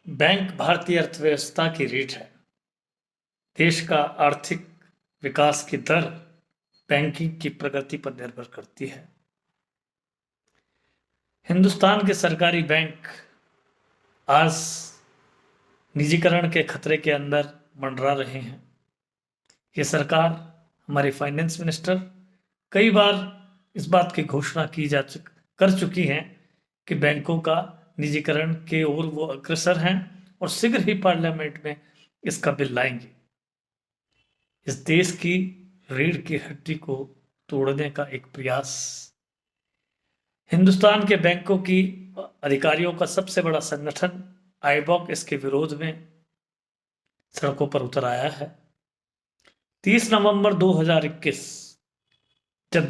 Bank भारतीय अर्थव्यवस्था की रीढ़ है। देश का आर्थिक विकास की दर बैंकिंग की प्रगति पर निर्भर करती है। हिंदुस्तान के सरकारी बैंक आज निजीकरण के खतरे के अंदर मंडरा रहे हैं। ये सरकार, हमारे फाइनेंस मिनिस्टर कई बार इस बात की घोषणा कर चुकी हैं कि बैंकों का निजीकरण के ओर वो अग्रसर हैं और शीघ्र ही पार्लियामेंट में इसका बिल लाएंगे। इस देश की रीढ़ की हड्डी को तोड़ने का एक प्रयास। हिंदुस्तान के बैंकों की अधिकारियों का सबसे बड़ा संगठन आईबॉक इसके विरोध में सड़कों पर उतर आया है। 30 नवंबर 2021 जब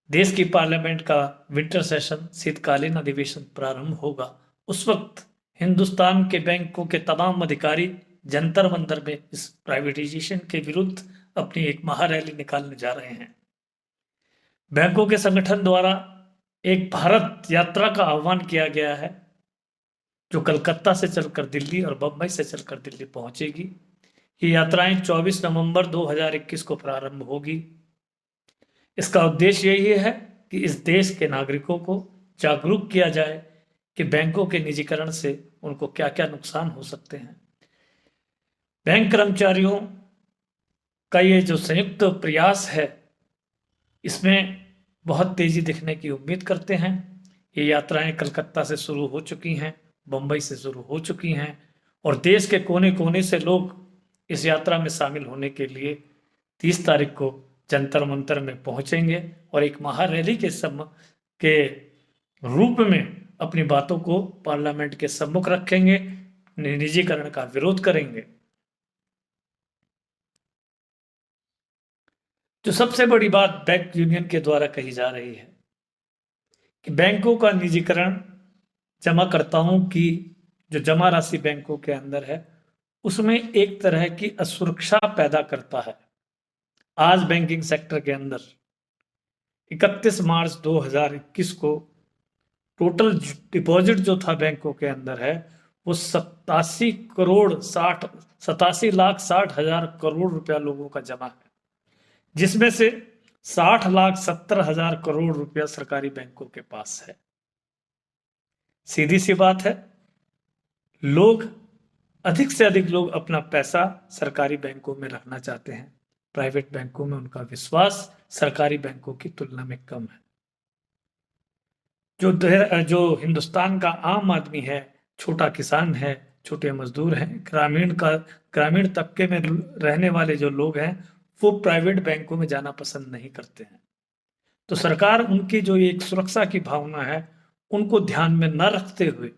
देश की पार्लियामेंट का विंटर सेशन, शीतकालीन अधिवेशन प्रारंभ होगा, उस वक्त हिंदुस्तान के बैंकों के तमाम अधिकारी जंतर मंतर में इस प्राइवेटाइजेशन के विरुद्ध अपनी एक महारैली निकालने जा रहे हैं। बैंकों के संगठन द्वारा एक भारत यात्रा का आह्वान किया गया है, जो कलकत्ता से चलकर दिल्ली और बंबई से चलकर दिल्ली पहुंचेगी। ये यात्राएं 24 नवंबर 2021 को प्रारंभ होगी। इसका उद्देश्य यही है कि इस देश के नागरिकों को जागरूक किया जाए कि बैंकों के निजीकरण से उनको क्या क्या नुकसान हो सकते हैं। बैंक कर्मचारियों का ये जो संयुक्त प्रयास है, इसमें बहुत तेजी दिखने की उम्मीद करते हैं। ये यात्राएं कलकत्ता से शुरू हो चुकी हैं, बंबई से शुरू हो चुकी हैं और देश के कोने कोने से लोग इस यात्रा में शामिल होने के लिए 30 तारीख को जंतर मंतर में पहुंचेंगे और एक महारैली के रूप में अपनी बातों को पार्लियामेंट के सम्मुख रखेंगे, निजीकरण का विरोध करेंगे। जो सबसे बड़ी बात बैंक यूनियन के द्वारा कही जा रही है कि बैंकों का निजीकरण जमाकर्ताओं की जो जमा राशि बैंकों के अंदर है, उसमें एक तरह की असुरक्षा पैदा करता है। आज बैंकिंग सेक्टर के अंदर 31 मार्च 2021 को टोटल डिपॉजिट जो था बैंकों के अंदर है, वो 87,60,60,60,000 करोड़ रुपया लोगों का जमा है, जिसमें से 60,70,000 करोड़ रुपया सरकारी बैंकों के पास है। सीधी सी बात है, अधिक से अधिक लोग अपना पैसा सरकारी बैंकों में रखना चाहते हैं। प्राइवेट बैंकों में उनका विश्वास सरकारी बैंकों की तुलना में कम है। जो हिंदुस्तान का आम आदमी है, छोटा किसान है, छोटे मजदूर हैं, ग्रामीण तबके में रहने वाले जो लोग हैं, वो प्राइवेट बैंकों में जाना पसंद नहीं करते हैं। तो सरकार उनकी जो एक सुरक्षा की भावना है, उनको ध्यान में न रखते हुए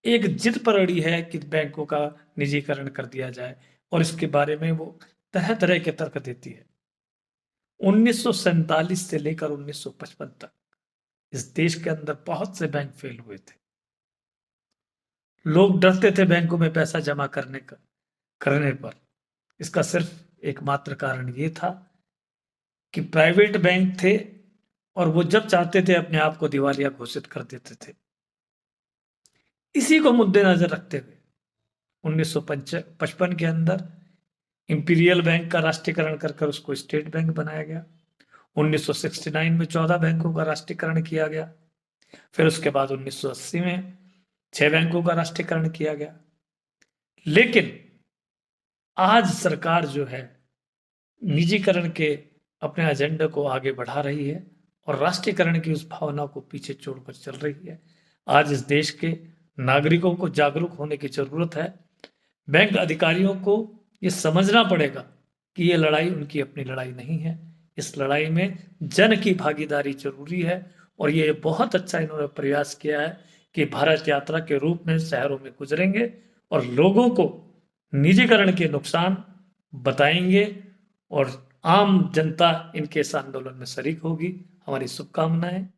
एक जिद पर अड़ी है कि बैंकों का निजीकरण कर दिया जाए और इसके बारे में वो तरह तरह के तर्क देती है। 1947 से लेकर 1955 तक इस देश के अंदर बहुत से बैंक फेल हुए थे। लोग डरते थे बैंकों में पैसा जमा करने पर। इसका सिर्फ एकमात्र कारण ये था कि प्राइवेट बैंक थे और वो जब चाहते थे अपने आप को दिवालिया घोषित कर देते थे। इसी को मुद्देनजर रखते हुए 1955 के अंदर इंपीरियल बैंक का राष्ट्रीयकरण कर उसको स्टेट बैंक बनाया गया। 1969 में 14 बैंकों का राष्ट्रीयकरण किया गया। फिर उसके बाद 1980 में 6 बैंकों का राष्ट्रीयकरण किया गया। लेकिन आज सरकार जो है, निजीकरण के अपने एजेंडा को आगे बढ़ा रही है और राष्ट्रीयकरण की उस भावना को पीछे छोड़कर चल रही है। आज इस देश के नागरिकों को जागरूक होने की जरूरत है। बैंक अधिकारियों को ये समझना पड़ेगा कि ये लड़ाई उनकी अपनी लड़ाई नहीं है। इस लड़ाई में जन की भागीदारी जरूरी है और ये बहुत अच्छा इन्होंने प्रयास किया है कि भारत यात्रा के रूप में शहरों में गुजरेंगे और लोगों को निजीकरण के नुकसान बताएंगे और आम जनता इनके इस आंदोलन में शरीक होगी। हमारी शुभकामनाएं।